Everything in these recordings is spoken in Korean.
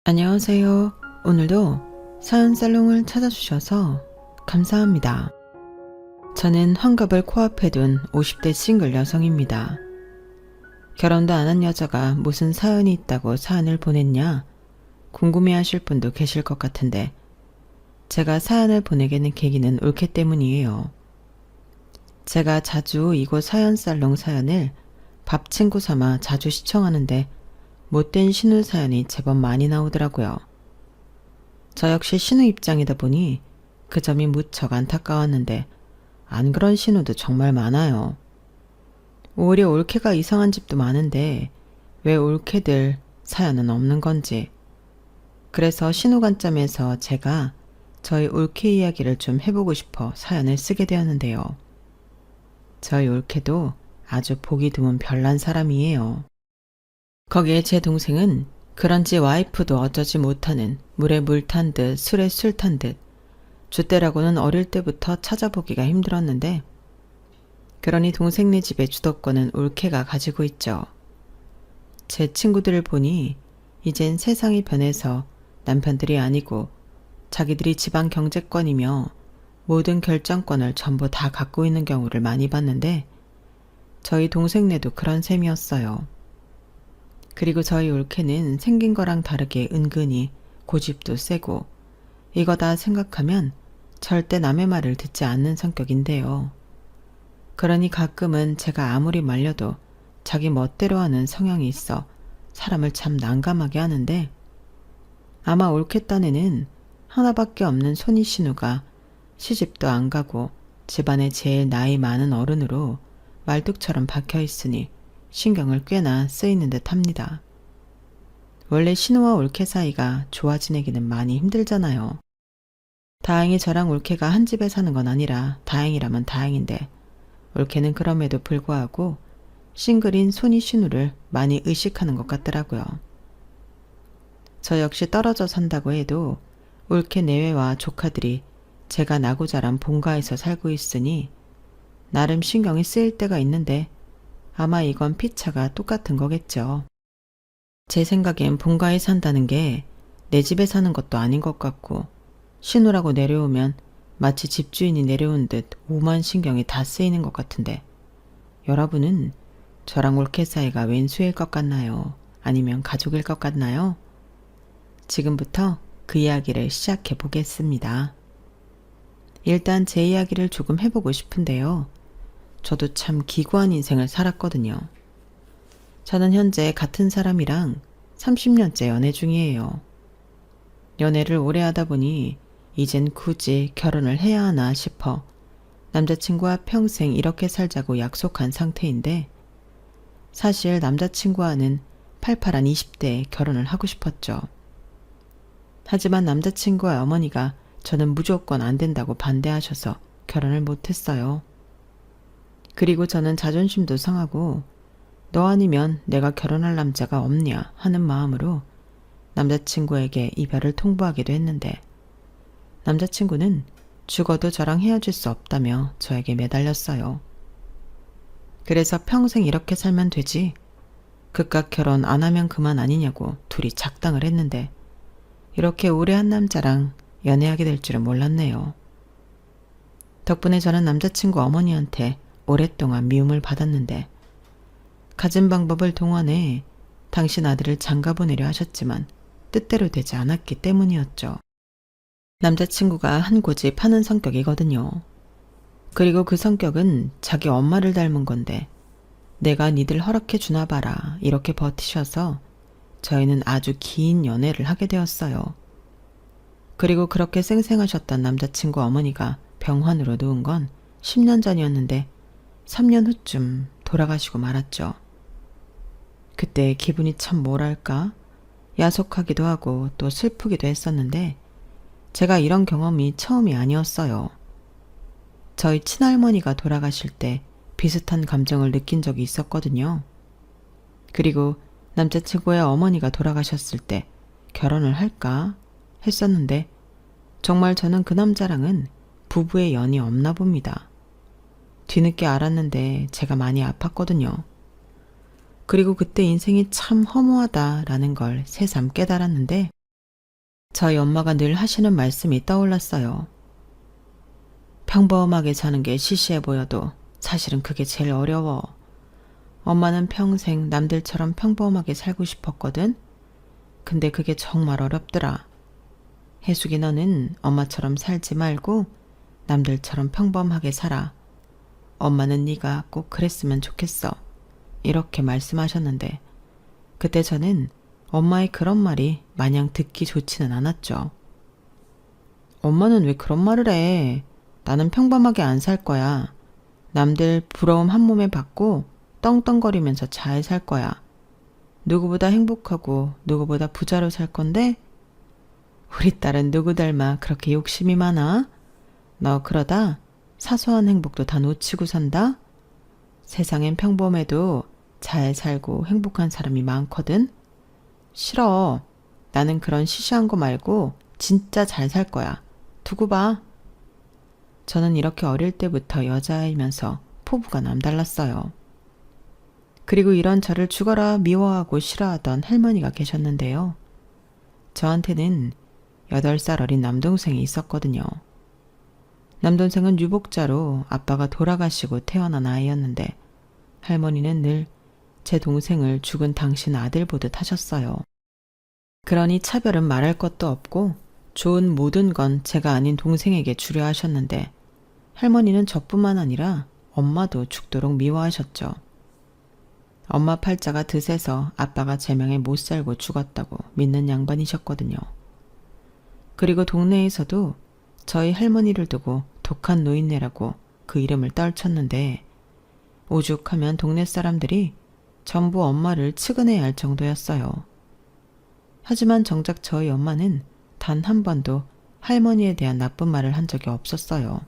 안녕하세요. 오늘도 사연 살롱을 찾아주셔서 감사합니다. 저는 환갑을 코앞에 둔 50대 싱글 여성입니다. 결혼도 안 한 여자가 무슨 사연이 있다고 사연을 보냈냐 궁금해하실 분도 계실 것 같은데 제가 사연을 보내게 된 계기는 올케 때문이에요. 제가 자주 이곳 사연 살롱 사연을 밥 친구 삼아 자주 시청하는데 못된 신우 사연이 제법 많이 나오더라고요. 저 역시 신우 입장이다 보니 그 점이 무척 안타까웠는데 안 그런 신우도 정말 많아요. 오히려 올케가 이상한 집도 많은데 왜 올케들 사연은 없는 건지. 그래서 신우 관점에서 제가 저희 올케 이야기를 좀 해보고 싶어 사연을 쓰게 되었는데요. 저희 올케도 아주 보기 드문 별난 사람이에요. 거기에 제 동생은 그런지 와이프도 어쩌지 못하는 물에 물 탄 듯 술에 술 탄 듯 줏대라고는 어릴 때부터 찾아보기가 힘들었는데 그러니 동생네 집의 주도권은 올케가 가지고 있죠. 제 친구들을 보니 이젠 세상이 변해서 남편들이 아니고 자기들이 집안 경제권이며 모든 결정권을 전부 다 갖고 있는 경우를 많이 봤는데 저희 동생네도 그런 셈이었어요. 그리고 저희 올케는 생긴 거랑 다르게 은근히 고집도 세고 이거 다 생각하면 절대 남의 말을 듣지 않는 성격인데요. 그러니 가끔은 제가 아무리 말려도 자기 멋대로 하는 성향이 있어 사람을 참 난감하게 하는데 아마 올케 딴에는 하나밖에 없는 손이 신우가 시집도 안 가고 집안에 제일 나이 많은 어른으로 말뚝처럼 박혀 있으니 신경을 꽤나 쓰이는 듯 합니다. 원래 신우와 올케 사이가 좋아 지내기는 많이 힘들잖아요. 다행히 저랑 올케가 한 집에 사는 건 아니라 다행이라면 다행인데 올케는 그럼에도 불구하고 싱글인 손이 신우를 많이 의식하는 것 같더라고요. 저 역시 떨어져 산다고 해도 올케 내외와 조카들이 제가 나고 자란 본가에서 살고 있으니 나름 신경이 쓰일 때가 있는데 아마 이건 피차가 똑같은 거겠죠. 제 생각엔 본가에 산다는 게 내 집에 사는 것도 아닌 것 같고 신우라고 내려오면 마치 집주인이 내려온 듯 오만 신경이 다 쓰이는 것 같은데 여러분은 저랑 올케 사이가 왼수일 것 같나요? 아니면 가족일 것 같나요? 지금부터 그 이야기를 시작해 보겠습니다. 일단 제 이야기를 조금 해보고 싶은데요. 저도 참 기구한 인생을 살았거든요. 저는 현재 같은 사람이랑 30년째 연애 중이에요. 연애를 오래 하다 보니 이젠 굳이 결혼을 해야 하나 싶어 남자친구와 평생 이렇게 살자고 약속한 상태인데 사실 남자친구와는 팔팔한 20대에 결혼을 하고 싶었죠. 하지만 남자친구와 어머니가 저는 무조건 안 된다고 반대하셔서 결혼을 못했어요. 그리고 저는 자존심도 상하고 너 아니면 내가 결혼할 남자가 없냐 하는 마음으로 남자친구에게 이별을 통보하기도 했는데 남자친구는 죽어도 저랑 헤어질 수 없다며 저에게 매달렸어요. 그래서 평생 이렇게 살면 되지 그깟 결혼 안 하면 그만 아니냐고 둘이 작당을 했는데 이렇게 오래 한 남자랑 연애하게 될 줄은 몰랐네요. 덕분에 저는 남자친구 어머니한테 오랫동안 미움을 받았는데 가진 방법을 동원해 당신 아들을 장가 보내려 하셨지만 뜻대로 되지 않았기 때문이었죠. 남자친구가 한 고집 하는 성격이거든요. 그리고 그 성격은 자기 엄마를 닮은 건데 내가 니들 허락해 주나 봐라 이렇게 버티셔서 저희는 아주 긴 연애를 하게 되었어요. 그리고 그렇게 쌩쌩하셨던 남자친구 어머니가 병환으로 누운 건 10년 전이었는데 3년 후쯤 돌아가시고 말았죠. 그때 기분이 참 뭐랄까 야속하기도 하고 또 슬프기도 했었는데 제가 이런 경험이 처음이 아니었어요. 저희 친할머니가 돌아가실 때 비슷한 감정을 느낀 적이 있었거든요. 그리고 남자친구의 어머니가 돌아가셨을 때 결혼을 할까 했었는데 정말 저는 그 남자랑은 부부의 연이 없나 봅니다. 뒤늦게 알았는데 제가 많이 아팠거든요. 그리고 그때 인생이 참 허무하다라는 걸 새삼 깨달았는데 저희 엄마가 늘 하시는 말씀이 떠올랐어요. 평범하게 사는 게 시시해 보여도 사실은 그게 제일 어려워. 엄마는 평생 남들처럼 평범하게 살고 싶었거든. 근데 그게 정말 어렵더라. 혜숙이 너는 엄마처럼 살지 말고 남들처럼 평범하게 살아. 엄마는 네가 꼭 그랬으면 좋겠어. 이렇게 말씀하셨는데 그때 저는 엄마의 그런 말이 마냥 듣기 좋지는 않았죠. 엄마는 왜 그런 말을 해? 나는 평범하게 안 살 거야. 남들 부러움 한 몸에 받고 떵떵거리면서 잘 살 거야. 누구보다 행복하고 누구보다 부자로 살 건데 우리 딸은 누구 닮아 그렇게 욕심이 많아? 너 그러다 사소한 행복도 다 놓치고 산다? 세상엔 평범해도 잘 살고 행복한 사람이 많거든? 싫어. 나는 그런 시시한 거 말고 진짜 잘 살 거야. 두고 봐. 저는 이렇게 어릴 때부터 여자이면서 포부가 남달랐어요. 그리고 이런 저를 죽어라 미워하고 싫어하던 할머니가 계셨는데요. 저한테는 8살 어린 남동생이 있었거든요. 남동생은 유복자로 아빠가 돌아가시고 태어난 아이였는데 할머니는 늘 제 동생을 죽은 당신 아들 보듯 하셨어요. 그러니 차별은 말할 것도 없고 좋은 모든 건 제가 아닌 동생에게 주려 하셨는데 할머니는 저뿐만 아니라 엄마도 죽도록 미워하셨죠. 엄마 팔자가 드세서 아빠가 제명에 못 살고 죽었다고 믿는 양반이셨거든요. 그리고 동네에서도 저희 할머니를 두고 독한 노인네라고 그 이름을 떨쳤는데 오죽하면 동네 사람들이 전부 엄마를 측은해야 할 정도였어요. 하지만 정작 저희 엄마는 단 한 번도 할머니에 대한 나쁜 말을 한 적이 없었어요.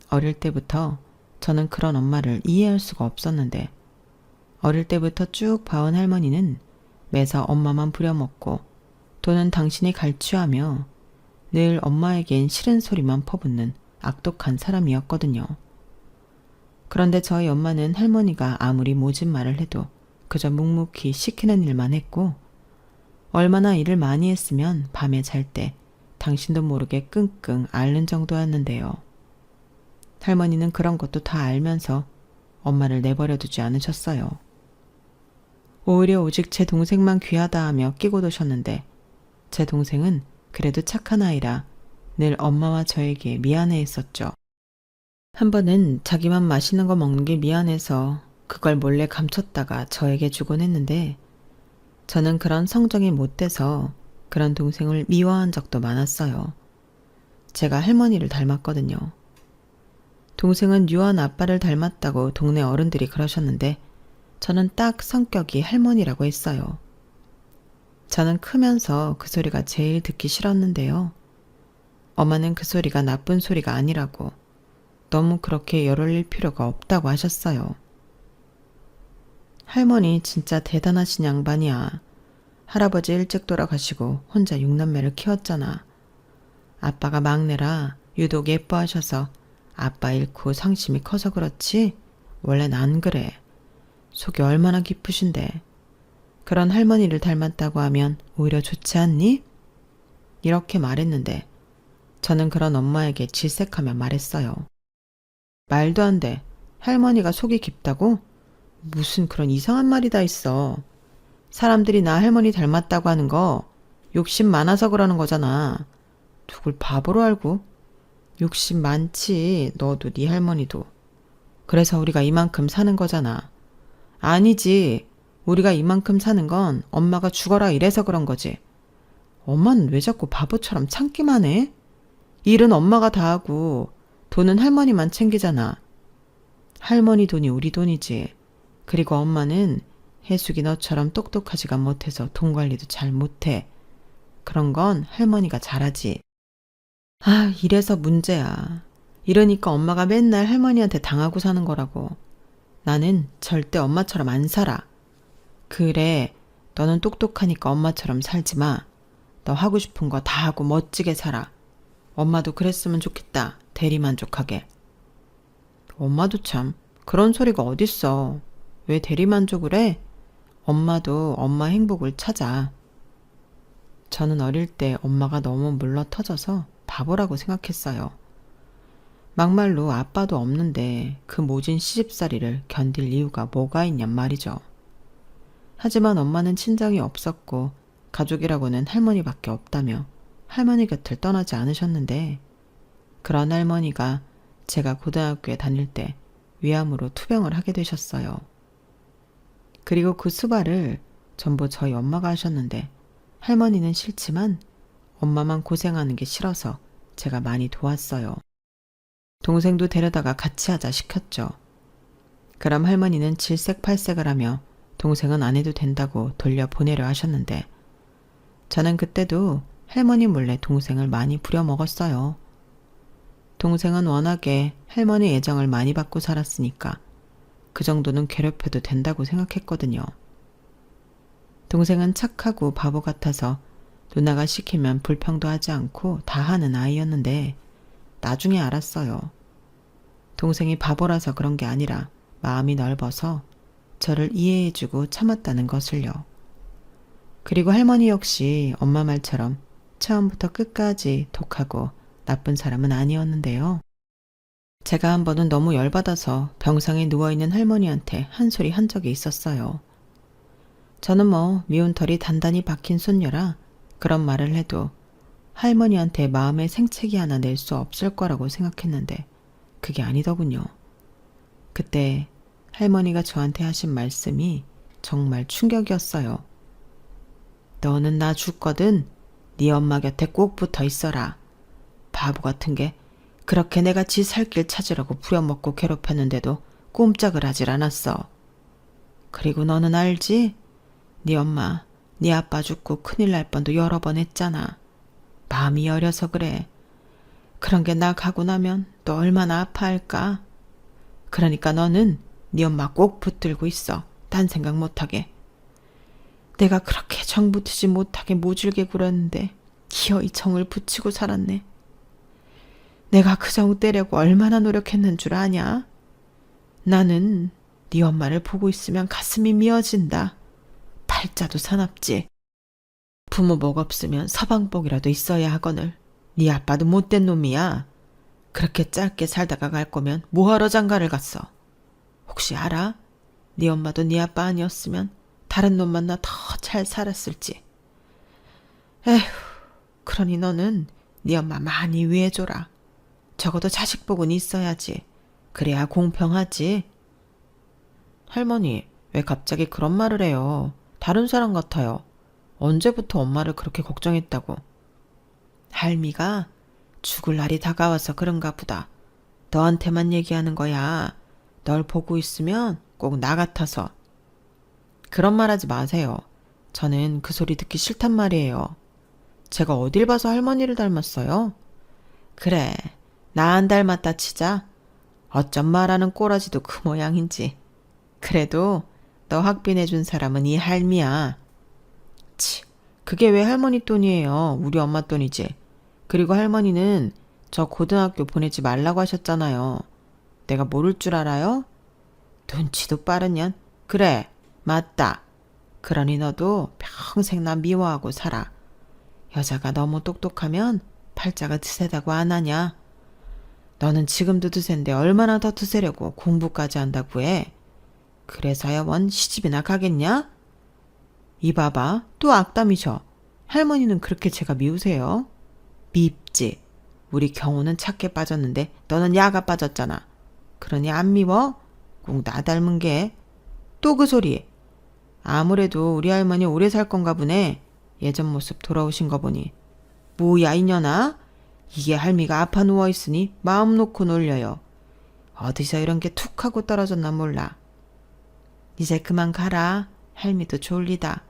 어릴 때부터 저는 그런 엄마를 이해할 수가 없었는데 어릴 때부터 쭉 봐온 할머니는 매사 엄마만 부려먹고 또는 당신이 갈취하며 늘 엄마에겐 싫은 소리만 퍼붓는 악독한 사람이었거든요. 그런데 저희 엄마는 할머니가 아무리 모진 말을 해도 그저 묵묵히 시키는 일만 했고 얼마나 일을 많이 했으면 밤에 잘 때 당신도 모르게 끙끙 앓는 정도였는데요. 할머니는 그런 것도 다 알면서 엄마를 내버려 두지 않으셨어요. 오히려 오직 제 동생만 귀하다 하며 끼고 도셨는데 제 동생은 그래도 착한 아이라 늘 엄마와 저에게 미안해 했었죠. 한 번은 자기만 맛있는 거 먹는 게 미안해서 그걸 몰래 감췄다가 저에게 주곤 했는데 저는 그런 성정이 못 돼서 그런 동생을 미워한 적도 많았어요. 제가 할머니를 닮았거든요. 동생은 유한 아빠를 닮았다고 동네 어른들이 그러셨는데 저는 딱 성격이 할머니라고 했어요. 저는 크면서 그 소리가 제일 듣기 싫었는데요. 엄마는 그 소리가 나쁜 소리가 아니라고 너무 그렇게 열올릴 필요가 없다고 하셨어요. 할머니 진짜 대단하신 양반이야. 할아버지 일찍 돌아가시고 혼자 6남매를 키웠잖아. 아빠가 막내라 유독 예뻐하셔서 아빠 잃고 상심이 커서 그렇지 원래 난 그래. 속이 얼마나 깊으신데. 그런 할머니를 닮았다고 하면 오히려 좋지 않니? 이렇게 말했는데 저는 그런 엄마에게 질색하며 말했어요. 말도 안 돼. 할머니가 속이 깊다고? 무슨 그런 이상한 말이 다 있어. 사람들이 나 할머니 닮았다고 하는 거 욕심 많아서 그러는 거잖아. 누굴 바보로 알고? 욕심 많지. 너도 네 할머니도. 그래서 우리가 이만큼 사는 거잖아. 아니지. 우리가 이만큼 사는 건 엄마가 죽어라 이래서 그런 거지. 엄마는 왜 자꾸 바보처럼 참기만 해? 일은 엄마가 다 하고 돈은 할머니만 챙기잖아. 할머니 돈이 우리 돈이지. 그리고 엄마는 혜숙이 너처럼 똑똑하지가 못해서 돈 관리도 잘 못해. 그런 건 할머니가 잘하지. 아, 이래서 문제야. 이러니까 엄마가 맨날 할머니한테 당하고 사는 거라고. 나는 절대 엄마처럼 안 살아. 그래, 너는 똑똑하니까 엄마처럼 살지 마. 너 하고 싶은 거 다 하고 멋지게 살아. 엄마도 그랬으면 좋겠다. 대리만족하게. 엄마도 참 그런 소리가 어딨어. 왜 대리만족을 해? 엄마도 엄마 행복을 찾아. 저는 어릴 때 엄마가 너무 물러터져서 바보라고 생각했어요. 막말로 아빠도 없는데 그 모진 시집살이를 견딜 이유가 뭐가 있냔 말이죠. 하지만 엄마는 친정이 없었고 가족이라고는 할머니밖에 없다며 할머니 곁을 떠나지 않으셨는데, 그런 할머니가 제가 고등학교에 다닐 때 위암으로 투병을 하게 되셨어요. 그리고 그 수발을 전부 저희 엄마가 하셨는데, 할머니는 싫지만 엄마만 고생하는 게 싫어서 제가 많이 도왔어요. 동생도 데려다가 같이 하자 시켰죠. 그럼 할머니는 질색팔색을 하며 동생은 안 해도 된다고 돌려보내려 하셨는데, 저는 그때도 할머니 몰래 동생을 많이 부려먹었어요. 동생은 워낙에 할머니 애정을 많이 받고 살았으니까 그 정도는 괴롭혀도 된다고 생각했거든요. 동생은 착하고 바보 같아서 누나가 시키면 불평도 하지 않고 다 하는 아이였는데, 나중에 알았어요. 동생이 바보라서 그런 게 아니라 마음이 넓어서 저를 이해해주고 참았다는 것을요. 그리고 할머니 역시 엄마 말처럼 처음부터 끝까지 독하고 나쁜 사람은 아니었는데요. 제가 한 번은 너무 열받아서 병상에 누워있는 할머니한테 한 소리 한 적이 있었어요. 저는 미운 털이 단단히 박힌 손녀라 그런 말을 해도 할머니한테 마음의 생채기 하나 낼 수 없을 거라고 생각했는데 그게 아니더군요. 그때 할머니가 저한테 하신 말씀이 정말 충격이었어요. 너는 나 죽거든 네 엄마 곁에 꼭 붙어 있어라. 바보 같은 게 그렇게 내가 지 살 길 찾으라고 부려먹고 괴롭혔는데도 꼼짝을 하질 않았어. 그리고 너는 알지? 네 엄마, 네 아빠 죽고 큰일 날 뻔도 여러 번 했잖아. 마음이 여려서 그래. 그런 게 나 가고 나면 또 얼마나 아파할까? 그러니까 너는 네 엄마 꼭 붙들고 있어. 딴 생각 못하게. 내가 그렇게 정 붙이지 못하게 모질게 굴었는데 기어이 정을 붙이고 살았네. 내가 그 정 떼려고 얼마나 노력했는 줄 아냐? 나는 네 엄마를 보고 있으면 가슴이 미어진다. 팔자도 사납지. 부모 복 없으면 서방복이라도 있어야 하거늘. 네 아빠도 못된 놈이야. 그렇게 짧게 살다가 갈 거면 뭐하러 장가를 갔어? 혹시 알아? 네 엄마도 네 아빠 아니었으면 다른 놈 만나 더 잘 살았을지. 에휴, 그러니 너는 네 엄마 많이 위해줘라. 적어도 자식 복은 있어야지. 그래야 공평하지. 할머니, 왜 갑자기 그런 말을 해요? 다른 사람 같아요. 언제부터 엄마를 그렇게 걱정했다고. 할미가 죽을 날이 다가와서 그런가 보다. 너한테만 얘기하는 거야. 널 보고 있으면 꼭 나 같아서. 그런 말 하지 마세요. 저는 그 소리 듣기 싫단 말이에요. 제가 어딜 봐서 할머니를 닮았어요? 그래, 나 안 닮았다 치자. 어쩜 말하는 꼬라지도 그 모양인지. 그래도 너 학비내준 사람은 이 할미야. 치, 그게 왜 할머니 돈이에요? 우리 엄마 돈이지. 그리고 할머니는 저 고등학교 보내지 말라고 하셨잖아요. 내가 모를 줄 알아요? 눈치도 빠른 년. 그래, 맞다. 그러니 너도 평생 나 미워하고 살아. 여자가 너무 똑똑하면 팔자가 드세다고 안 하냐? 너는 지금도 드센데 얼마나 더 드세려고 공부까지 한다고 해. 그래서야 원 시집이나 가겠냐? 이봐봐, 또 악담이셔. 할머니는 그렇게 제가 미우세요? 밉지. 우리 경우는 착해 빠졌는데 너는 야가 빠졌잖아. 그러니 안 미워? 꼭 나 닮은 게. 또 그 소리. 아무래도 우리 할머니 오래 살 건가 보네. 예전 모습 돌아오신 거 보니. 뭐야 이년아? 이게 할미가 아파 누워있으니 마음 놓고 놀려요. 어디서 이런 게 툭 하고 떨어졌나 몰라. 이제 그만 가라. 할미도 졸리다.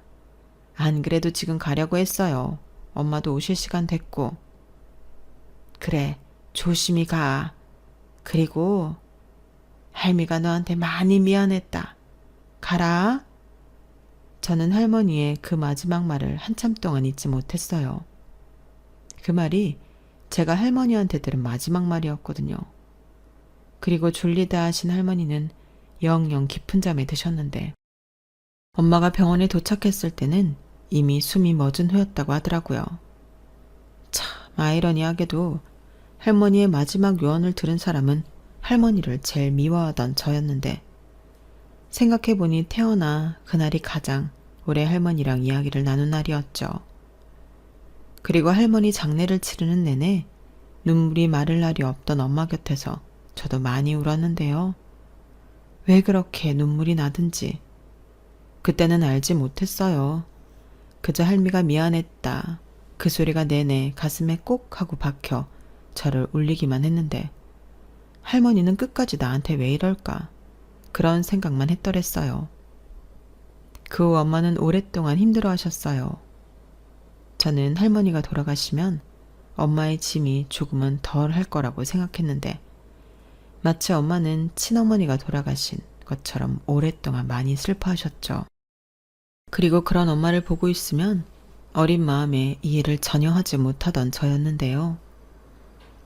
안 그래도 지금 가려고 했어요. 엄마도 오실 시간 됐고. 그래, 조심히 가. 그리고 할미가 너한테 많이 미안했다. 가라. 저는 할머니의 그 마지막 말을 한참 동안 잊지 못했어요. 그 말이 제가 할머니한테 들은 마지막 말이었거든요. 그리고 졸리다 하신 할머니는 영영 깊은 잠에 드셨는데, 엄마가 병원에 도착했을 때는 이미 숨이 멎은 후였다고 하더라고요. 참 아이러니하게도 할머니의 마지막 요언을 들은 사람은 할머니를 제일 미워하던 저였는데 생각해보니 태어나 그날이 가장 오래 할머니랑 이야기를 나눈 날이었죠. 그리고 할머니 장례를 치르는 내내 눈물이 마를 날이 없던 엄마 곁에서 저도 많이 울었는데요. 왜 그렇게 눈물이 나든지 그때는 알지 못했어요. 그저 할미가 미안했다. 그 소리가 내내 가슴에 꼭 하고 박혀 저를 울리기만 했는데 할머니는 끝까지 나한테 왜 이럴까 그런 생각만 했더랬어요. 그 후 엄마는 오랫동안 힘들어하셨어요. 저는 할머니가 돌아가시면 엄마의 짐이 조금은 덜 할 거라고 생각했는데 마치 엄마는 친어머니가 돌아가신 것처럼 오랫동안 많이 슬퍼하셨죠. 그리고 그런 엄마를 보고 있으면 어린 마음에 이해를 전혀 하지 못하던 저였는데요.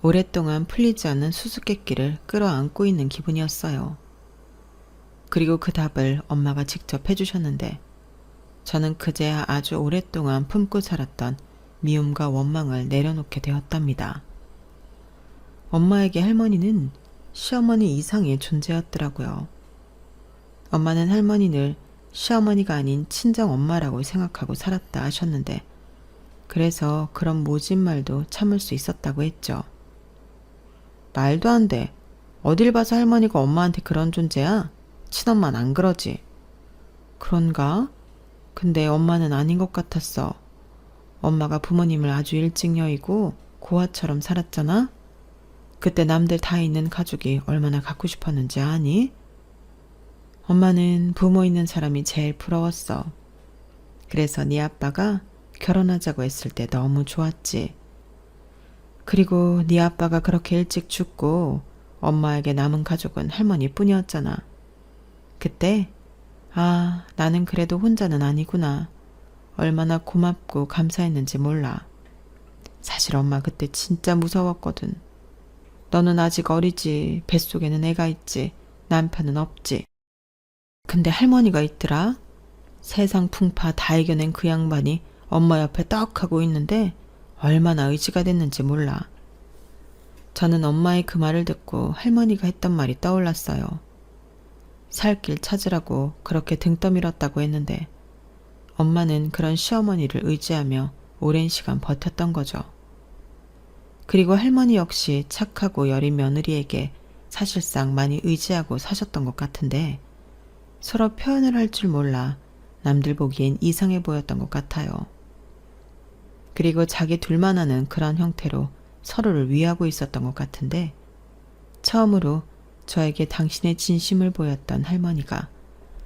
오랫동안 풀리지 않는 수수께끼를 끌어안고 있는 기분이었어요. 그리고 그 답을 엄마가 직접 해주셨는데 저는 그제야 아주 오랫동안 품고 살았던 미움과 원망을 내려놓게 되었답니다. 엄마에게 할머니는 시어머니 이상의 존재였더라고요. 엄마는 할머니를 시어머니가 아닌 친정엄마라고 생각하고 살았다 하셨는데 그래서 그런 모진 말도 참을 수 있었다고 했죠. 말도 안 돼. 어딜 봐서 할머니가 엄마한테 그런 존재야? 친엄마는 안 그러지. 그런가? 근데 엄마는 아닌 것 같았어. 엄마가 부모님을 아주 일찍 여의고 고아처럼 살았잖아? 그때 남들 다 있는 가족이 얼마나 갖고 싶었는지 아니? 엄마는 부모 있는 사람이 제일 부러웠어. 그래서 네 아빠가 결혼하자고 했을 때 너무 좋았지. 그리고 네 아빠가 그렇게 일찍 죽고 엄마에게 남은 가족은 할머니뿐이었잖아. 그때 아, 나는 그래도 혼자는 아니구나. 얼마나 고맙고 감사했는지 몰라. 사실 엄마 그때 진짜 무서웠거든. 너는 아직 어리지. 뱃속에는 애가 있지. 남편은 없지. 근데 할머니가 있더라. 세상 풍파 다 이겨낸 그 양반이 엄마 옆에 떡 하고 있는데 얼마나 의지가 됐는지 몰라. 저는 엄마의 그 말을 듣고 할머니가 했던 말이 떠올랐어요. 살 길 찾으라고 그렇게 등 떠밀었다고 했는데 엄마는 그런 시어머니를 의지하며 오랜 시간 버텼던 거죠. 그리고 할머니 역시 착하고 여린 며느리에게 사실상 많이 의지하고 사셨던 것 같은데 서로 표현을 할 줄 몰라 남들 보기엔 이상해 보였던 것 같아요. 그리고 자기 둘만 아는 그런 형태로 서로를 위하고 있었던 것 같은데 처음으로 저에게 당신의 진심을 보였던 할머니가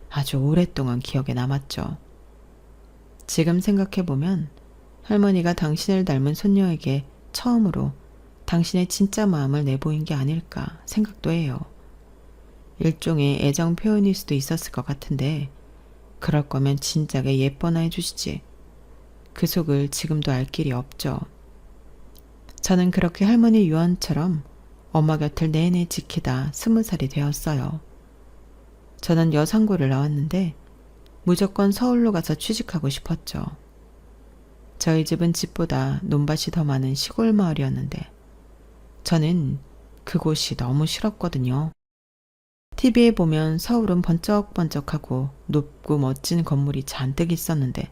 아주 오랫동안 기억에 남았죠. 지금 생각해보면 할머니가 당신을 닮은 손녀에게 처음으로 당신의 진짜 마음을 내보인 게 아닐까 생각도 해요. 일종의 애정 표현일 수도 있었을 것 같은데 그럴 거면 진작에 예뻐나 해주시지. 그 속을 지금도 알 길이 없죠. 저는 그렇게 할머니 유언처럼 엄마 곁을 내내 지키다 20살이 되었어요. 저는 여상고를 나왔는데 무조건 서울로 가서 취직하고 싶었죠. 저희 집은 집보다 논밭이 더 많은 시골 마을이었는데 저는 그곳이 너무 싫었거든요. TV에 보면 서울은 번쩍번쩍하고 높고 멋진 건물이 잔뜩 있었는데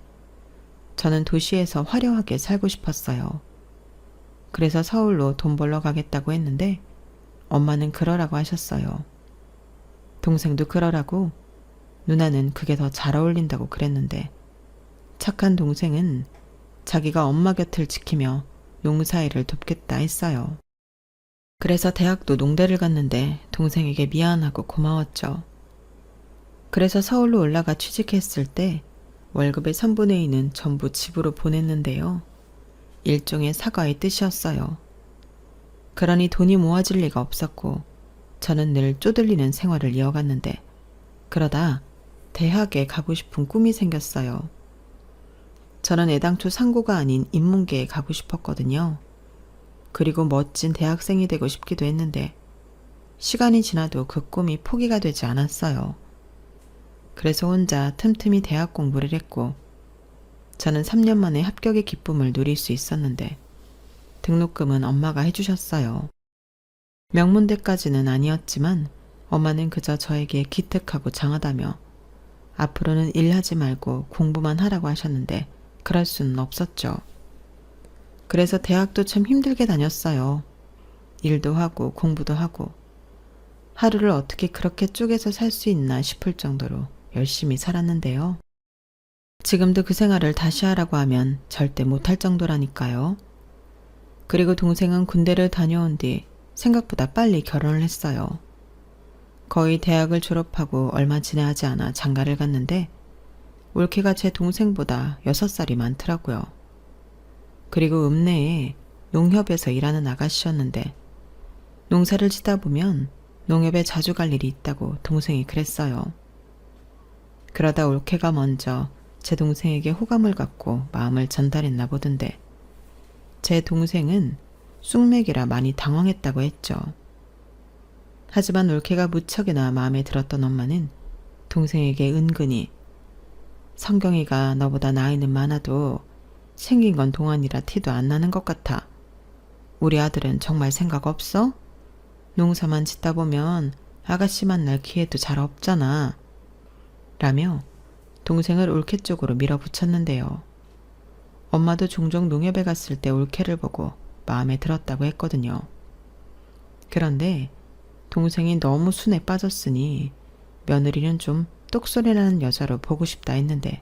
저는 도시에서 화려하게 살고 싶었어요. 그래서 서울로 돈 벌러 가겠다고 했는데 엄마는 그러라고 하셨어요. 동생도 그러라고, 누나는 그게 더 잘 어울린다고 그랬는데 착한 동생은 자기가 엄마 곁을 지키며 농사일을 돕겠다 했어요. 그래서 대학도 농대를 갔는데 동생에게 미안하고 고마웠죠. 그래서 서울로 올라가 취직했을 때 월급의 3분의 2는 전부 집으로 보냈는데요. 일종의 사과의 뜻이었어요. 그러니 돈이 모아질 리가 없었고 저는 늘 쪼들리는 생활을 이어갔는데 그러다 대학에 가고 싶은 꿈이 생겼어요. 저는 애당초 상고가 아닌 인문계에 가고 싶었거든요. 그리고 멋진 대학생이 되고 싶기도 했는데 시간이 지나도 그 꿈이 포기가 되지 않았어요. 그래서 혼자 틈틈이 대학 공부를 했고 저는 3년 만에 합격의 기쁨을 누릴 수 있었는데 등록금은 엄마가 해주셨어요. 명문대까지는 아니었지만 엄마는 그저 저에게 기특하고 장하다며 앞으로는 일하지 말고 공부만 하라고 하셨는데 그럴 수는 없었죠. 그래서 대학도 참 힘들게 다녔어요. 일도 하고 공부도 하고 하루를 어떻게 그렇게 쪼개서 살 수 있나 싶을 정도로 열심히 살았는데요. 지금도 그 생활을 다시 하라고 하면 절대 못할 정도라니까요. 그리고 동생은 군대를 다녀온 뒤 생각보다 빨리 결혼을 했어요. 거의 대학을 졸업하고 얼마 지나지 않아 장가를 갔는데 올케가 제 동생보다 6살이 많더라고요. 그리고 읍내에 농협에서 일하는 아가씨였는데 농사를 짓다 보면 농협에 자주 갈 일이 있다고 동생이 그랬어요. 그러다 올케가 먼저 제 동생에게 호감을 갖고 마음을 전달했나 보던데 제 동생은 쑥맥이라 많이 당황했다고 했죠. 하지만 올케가 무척이나 마음에 들었던 엄마는 동생에게 은근히 성경이가 너보다 나이는 많아도 생긴 건 동안이라 티도 안 나는 것 같아. 우리 아들은 정말 생각 없어? 농사만 짓다 보면 아가씨 만날 기회도 잘 없잖아. 라며 동생을 올케 쪽으로 밀어붙였는데요. 엄마도 종종 농협에 갔을 때 올케를 보고 마음에 들었다고 했거든요. 그런데 동생이 너무 순에 빠졌으니 며느리는 좀 똑소리나는 여자로 보고 싶다 했는데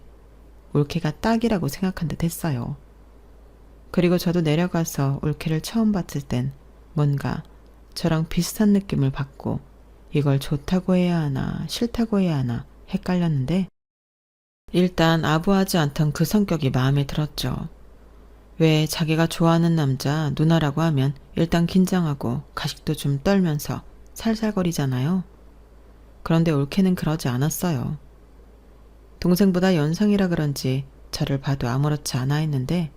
올케가 딱이라고 생각한 듯 했어요. 그리고 저도 내려가서 올케를 처음 봤을 땐 뭔가 저랑 비슷한 느낌을 받고 이걸 좋다고 해야 하나 싫다고 해야 하나 헷갈렸는데 일단 아부하지 않던 그 성격이 마음에 들었죠. 왜 자기가 좋아하는 남자 누나라고 하면 일단 긴장하고 가식도 좀 떨면서 살살거리잖아요. 그런데 올케는 그러지 않았어요. 동생보다 연상이라 그런지 저를 봐도 아무렇지 않아 했는데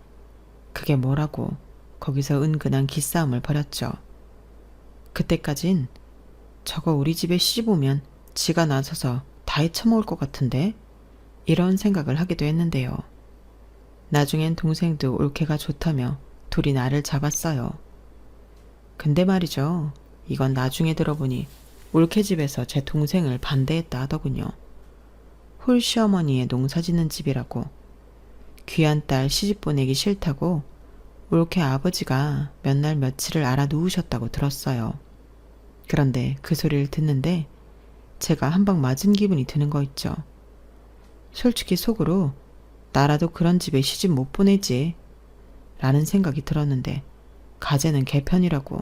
그게 뭐라고 거기서 은근한 기싸움을 벌였죠. 그때까진 저거 우리 집에 시집 오면 지가 나서서 다 헤쳐먹을 것 같은데 이런 생각을 하기도 했는데요. 나중엔 동생도 올케가 좋다며 둘이 나를 잡았어요. 근데 말이죠. 이건 나중에 들어보니 올케 집에서 제 동생을 반대했다 하더군요. 홀시어머니의 농사짓는 집이라고 귀한 딸 시집 보내기 싫다고 올케 아버지가 몇 날 며칠을 알아 누우셨다고 들었어요. 그런데 그 소리를 듣는데 제가 한 방 맞은 기분이 드는 거 있죠. 솔직히 속으로 나라도 그런 집에 시집 못 보내지 라는 생각이 들었는데 가재는 개편이라고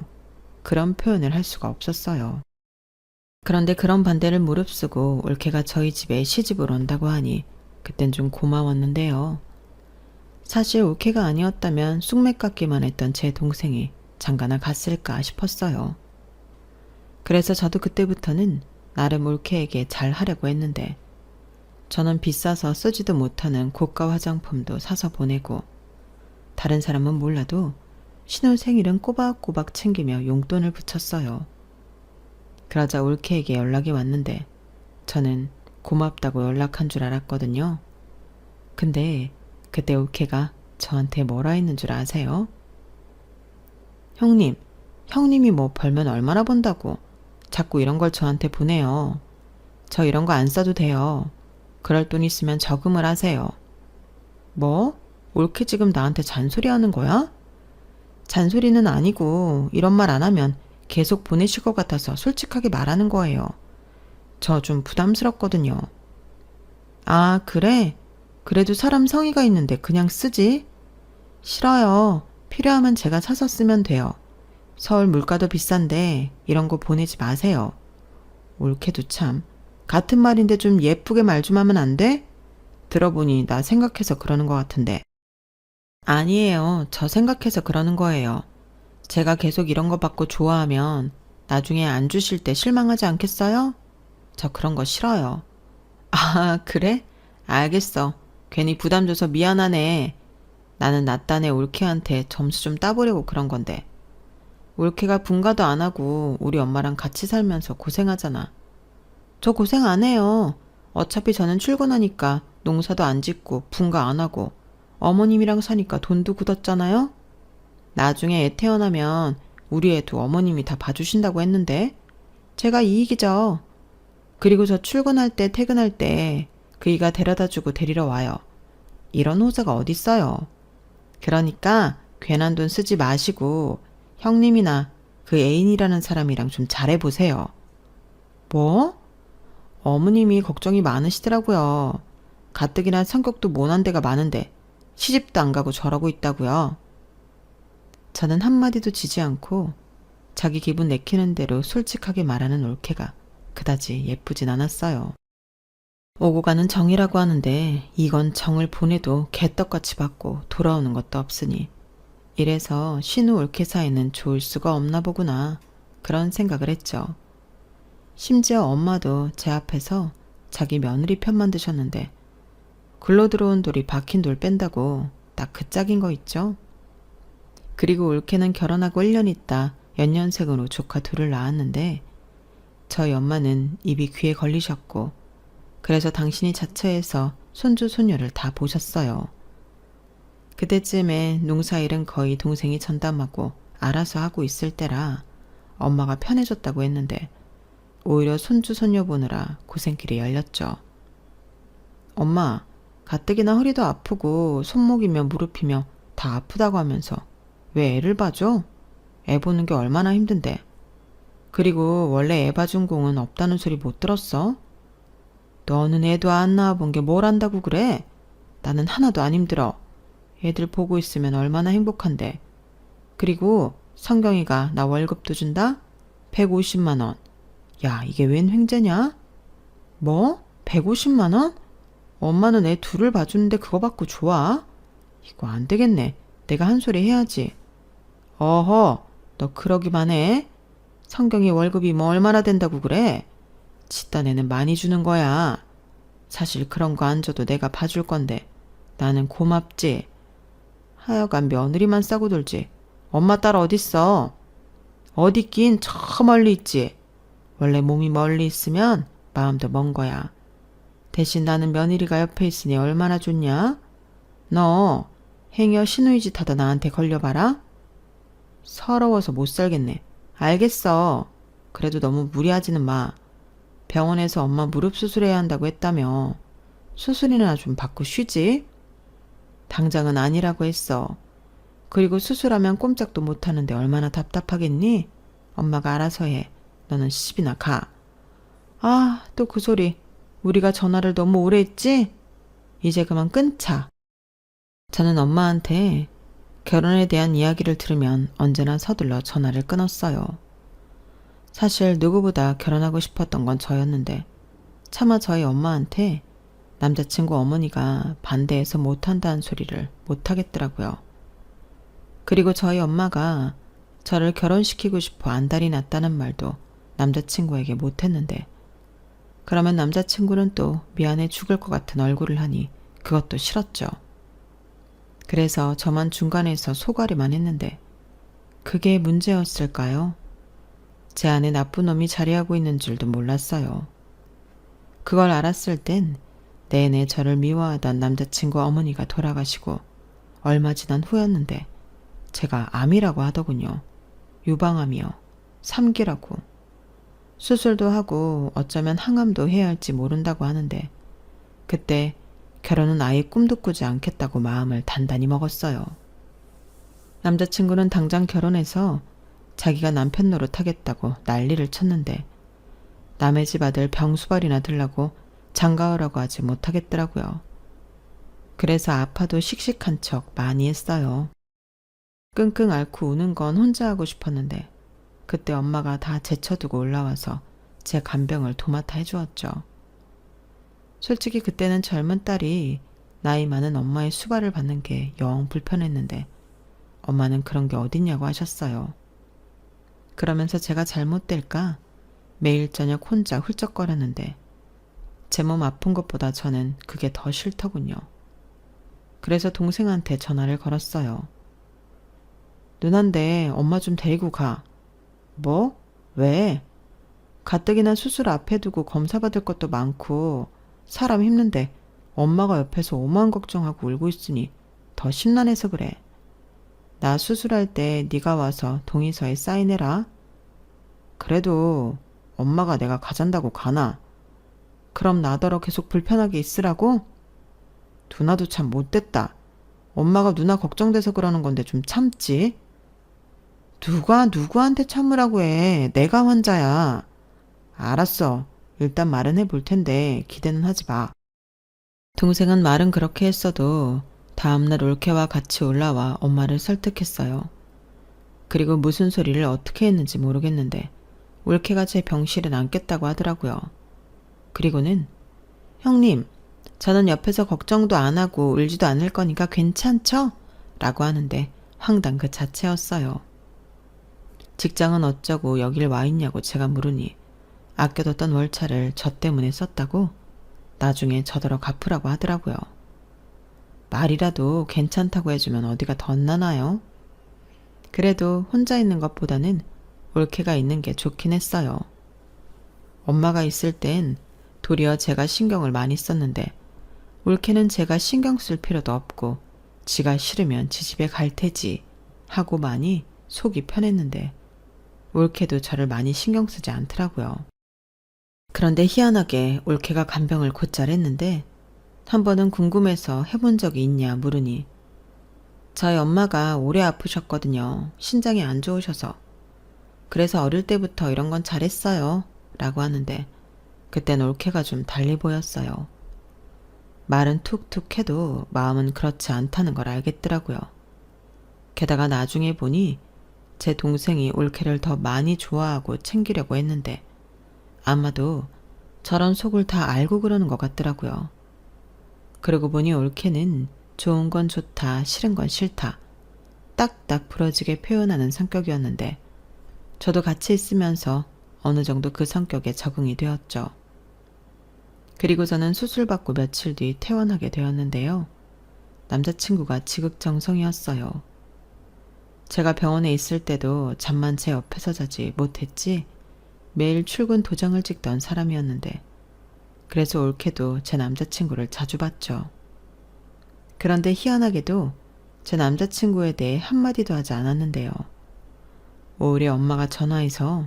그런 표현을 할 수가 없었어요. 그런데 그런 반대를 무릅쓰고 올케가 저희 집에 시집을 온다고 하니 그땐 좀 고마웠는데요. 사실 올케가 아니었다면 쑥맥 같기만 했던 제 동생이 장가나 갔을까 싶었어요. 그래서 저도 그때부터는 나름 올케에게 잘 하려고 했는데 저는 비싸서 쓰지도 못하는 고가 화장품도 사서 보내고 다른 사람은 몰라도 신혼생일은 꼬박꼬박 챙기며 용돈을 붙였어요. 그러자 올케에게 연락이 왔는데 저는 고맙다고 연락한 줄 알았거든요. 근데 그때 올케가 저한테 뭐라 했는 줄 아세요? 형님이 뭐 벌면 얼마나 번다고 자꾸 이런 걸 저한테 보내요. 저 이런 거 안 써도 돼요. 그럴 돈 있으면 저금을 하세요. 뭐? 올케 지금 나한테 잔소리하는 거야? 잔소리는 아니고 이런 말 안 하면 계속 보내실 것 같아서 솔직하게 말하는 거예요. 저 좀 부담스럽거든요. 아, 그래? 그래도 사람 성의가 있는데 그냥 쓰지? 싫어요. 필요하면 제가 사서 쓰면 돼요. 서울 물가도 비싼데 이런 거 보내지 마세요. 올케도 참. 같은 말인데 좀 예쁘게 말 좀 하면 안 돼? 들어보니 나 생각해서 그러는 것 같은데. 아니에요. 저 생각해서 그러는 거예요. 제가 계속 이런 거 받고 좋아하면 나중에 안 주실 때 실망하지 않겠어요? 저 그런 거 싫어요. 아, 그래? 알겠어. 괜히 부담 줘서 미안하네. 나는 나 딴에 올케한테 점수 좀 따보려고 그런 건데. 올케가 분가도 안 하고 우리 엄마랑 같이 살면서 고생하잖아. 저 고생 안 해요. 어차피 저는 출근하니까 농사도 안 짓고 분가 안 하고 어머님이랑 사니까 돈도 굳었잖아요? 나중에 애 태어나면 우리 애도 어머님이 다 봐주신다고 했는데 제가 이익이죠. 그리고 저 출근할 때 퇴근할 때 그이가 데려다주고 데리러 와요. 이런 호사가 어딨어요. 그러니까 괜한 돈 쓰지 마시고 형님이나 그 애인이라는 사람이랑 좀 잘해보세요. 뭐? 어머님이 걱정이 많으시더라고요. 가뜩이나 성격도 모난 데가 많은데 시집도 안 가고 저러고 있다고요. 저는 한마디도 지지 않고 자기 기분 내키는 대로 솔직하게 말하는 올케가 그다지 예쁘진 않았어요. 오고 가는 정이라고 하는데 이건 정을 보내도 개떡같이 받고 돌아오는 것도 없으니 이래서 신우 올케 사이는 좋을 수가 없나 보구나 그런 생각을 했죠. 심지어 엄마도 제 앞에서 자기 며느리 편만 드셨는데 굴러 들어온 돌이 박힌 돌 뺀다고 딱 그 짝인 거 있죠. 그리고 올케는 결혼하고 1년 있다 연년생으로 조카 둘을 낳았는데 저희 엄마는 입이 귀에 걸리셨고 그래서 당신이 자처해서 손주 손녀를 다 보셨어요. 그때쯤에 농사일은 거의 동생이 전담하고 알아서 하고 있을 때라 엄마가 편해졌다고 했는데 오히려 손주 손녀 보느라 고생길이 열렸죠. 엄마, 가뜩이나 허리도 아프고 손목이며 무릎이며 다 아프다고 하면서 왜 애를 봐줘? 애 보는 게 얼마나 힘든데. 그리고 원래 애 봐준 공은 없다는 소리 못 들었어? 너는 애도 안 낳아본 게 뭘 안다고 그래? 나는 하나도 안 힘들어. 애들 보고 있으면 얼마나 행복한데. 그리고 성경이가 나 월급도 준다? 150만 원. 야, 이게 웬 횡재냐? 뭐? 150만 원? 엄마는 애 둘을 봐주는데 그거 받고 좋아? 이거 안 되겠네. 내가 한 소리 해야지. 어허, 너 그러기만 해? 성경이 월급이 뭐 얼마나 된다고 그래? 지딴 애는 많이 주는 거야. 사실 그런 거 안 줘도 내가 봐줄 건데 나는 고맙지. 하여간 며느리만 싸고 돌지. 엄마 딸 어딨어? 어디 있긴 저 멀리 있지. 원래 몸이 멀리 있으면 마음도 먼 거야. 대신 나는 며느리가 옆에 있으니 얼마나 좋냐? 너 행여 신우이짓 하다 나한테 걸려봐라. 서러워서 못 살겠네. 알겠어. 그래도 너무 무리하지는 마. 병원에서 엄마 무릎 수술해야 한다고 했다며. 수술이나 좀 받고 쉬지. 당장은 아니라고 했어. 그리고 수술하면 꼼짝도 못하는데 얼마나 답답하겠니? 엄마가 알아서 해. 너는 시집이나 가. 아, 또 그 소리. 우리가 전화를 너무 오래 했지? 이제 그만 끊자. 저는 엄마한테 결혼에 대한 이야기를 들으면 언제나 서둘러 전화를 끊었어요. 사실 누구보다 결혼하고 싶었던 건 저였는데 차마 저희 엄마한테 남자친구 어머니가 반대해서 못한다는 소리를 못하겠더라고요. 그리고 저희 엄마가 저를 결혼시키고 싶어 안달이 났다는 말도 남자친구에게 못했는데 그러면 남자친구는 또 미안해 죽을 것 같은 얼굴을 하니 그것도 싫었죠. 그래서 저만 중간에서 소가리만 했는데 그게 문제였을까요? 제 안에 나쁜 놈이 자리하고 있는 줄도 몰랐어요. 그걸 알았을 땐 내내 저를 미워하던 남자친구 어머니가 돌아가시고 얼마 지난 후였는데 제가 암이라고 하더군요. 유방암이요. 3기라고. 수술도 하고 어쩌면 항암도 해야 할지 모른다고 하는데 그때 결혼은 아예 꿈도 꾸지 않겠다고 마음을 단단히 먹었어요. 남자친구는 당장 결혼해서 자기가 남편 노릇하겠다고 난리를 쳤는데 남의 집 아들 병수발이나 들라고 장가오라고 하지 못하겠더라고요. 그래서 아파도 씩씩한 척 많이 했어요. 끙끙 앓고 우는 건 혼자 하고 싶었는데 그때 엄마가 다 제쳐두고 올라와서 제 간병을 도맡아 해주었죠. 솔직히 그때는 젊은 딸이 나이 많은 엄마의 수발을 받는 게 영 불편했는데 엄마는 그런 게 어딨냐고 하셨어요. 그러면서 제가 잘못될까 매일 저녁 혼자 훌쩍거렸는데 제 몸 아픈 것보다 저는 그게 더 싫더군요. 그래서 동생한테 전화를 걸었어요. 누난데 엄마 좀 데리고 가. 뭐? 왜? 가뜩이나 수술 앞에 두고 검사 받을 것도 많고 사람 힘든데 엄마가 옆에서 오만 걱정하고 울고 있으니 더 심란해서 그래. 나 수술할 때 네가 와서 동의서에 사인해라. 그래도 엄마가 내가 가잔다고 가나? 그럼 나더러 계속 불편하게 있으라고? 누나도 참 못됐다. 엄마가 누나 걱정돼서 그러는 건데 좀 참지. 누가 누구한테 참으라고 해. 내가 환자야. 알았어. 일단 말은 해볼 텐데 기대는 하지 마. 동생은 말은 그렇게 했어도 다음날 올케와 같이 올라와 엄마를 설득했어요. 그리고 무슨 소리를 어떻게 했는지 모르겠는데 올케가 제 병실에 남겠다고 하더라고요. 그리고는 형님, 저는 옆에서 걱정도 안 하고 울지도 않을 거니까 괜찮죠? 라고 하는데 황당 그 자체였어요. 직장은 어쩌고 여길 와 있냐고 제가 물으니 아껴뒀던 월차를 저 때문에 썼다고 나중에 저더러 갚으라고 하더라고요. 말이라도 괜찮다고 해주면 어디가 덧나나요? 그래도 혼자 있는 것보다는 올케가 있는 게 좋긴 했어요. 엄마가 있을 땐 도리어 제가 신경을 많이 썼는데 올케는 제가 신경 쓸 필요도 없고 지가 싫으면 지 집에 갈 테지 하고 많이 속이 편했는데 올케도 저를 많이 신경 쓰지 않더라고요. 그런데 희한하게 올케가 간병을 곧잘 했는데 한 번은 궁금해서 해본 적이 있냐 물으니 저희 엄마가 오래 아프셨거든요. 신장이 안 좋으셔서. 그래서 어릴 때부터 이런 건 잘했어요. 라고 하는데 그땐 올케가 좀 달리 보였어요. 말은 툭툭 해도 마음은 그렇지 않다는 걸 알겠더라고요. 게다가 나중에 보니 제 동생이 올케를 더 많이 좋아하고 챙기려고 했는데 아마도 저런 속을 다 알고 그러는 것 같더라고요. 그러고 보니 올케는 좋은 건 좋다, 싫은 건 싫다. 딱딱 부러지게 표현하는 성격이었는데 저도 같이 있으면서 어느 정도 그 성격에 적응이 되었죠. 그리고 저는 수술받고 며칠 뒤 퇴원하게 되었는데요. 남자친구가 지극정성이었어요. 제가 병원에 있을 때도 잠만 제 옆에서 자지 못했지 매일 출근 도장을 찍던 사람이었는데 그래서 올케도 제 남자친구를 자주 봤죠. 그런데 희한하게도 제 남자친구에 대해 한마디도 하지 않았는데요. 오히려 엄마가 전화해서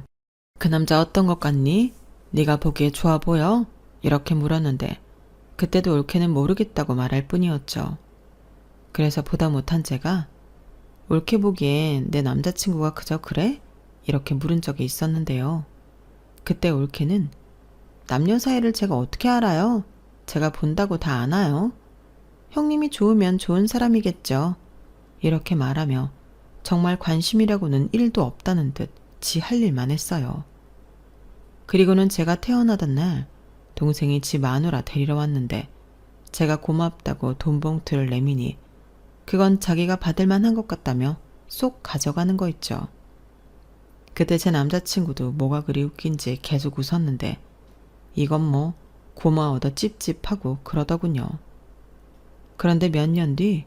그 남자 어떤 것 같니? 네가 보기에 좋아 보여? 이렇게 물었는데 그때도 올케는 모르겠다고 말할 뿐이었죠. 그래서 보다 못한 제가 올케 보기엔 내 남자친구가 그저 그래? 이렇게 물은 적이 있었는데요. 그때 올케는 남녀 사이를 제가 어떻게 알아요? 제가 본다고 다 아나요? 형님이 좋으면 좋은 사람이겠죠. 이렇게 말하며 정말 관심이라고는 1도 없다는 듯 지 할 일만 했어요. 그리고는 제가 태어나던 날 동생이 지 마누라 데리러 왔는데 제가 고맙다고 돈 봉투를 내미니 그건 자기가 받을 만한 것 같다며 쏙 가져가는 거 있죠. 그때 제 남자친구도 뭐가 그리 웃긴지 계속 웃었는데 이건 뭐 고마워도 찝찝하고 그러더군요. 그런데 몇 년 뒤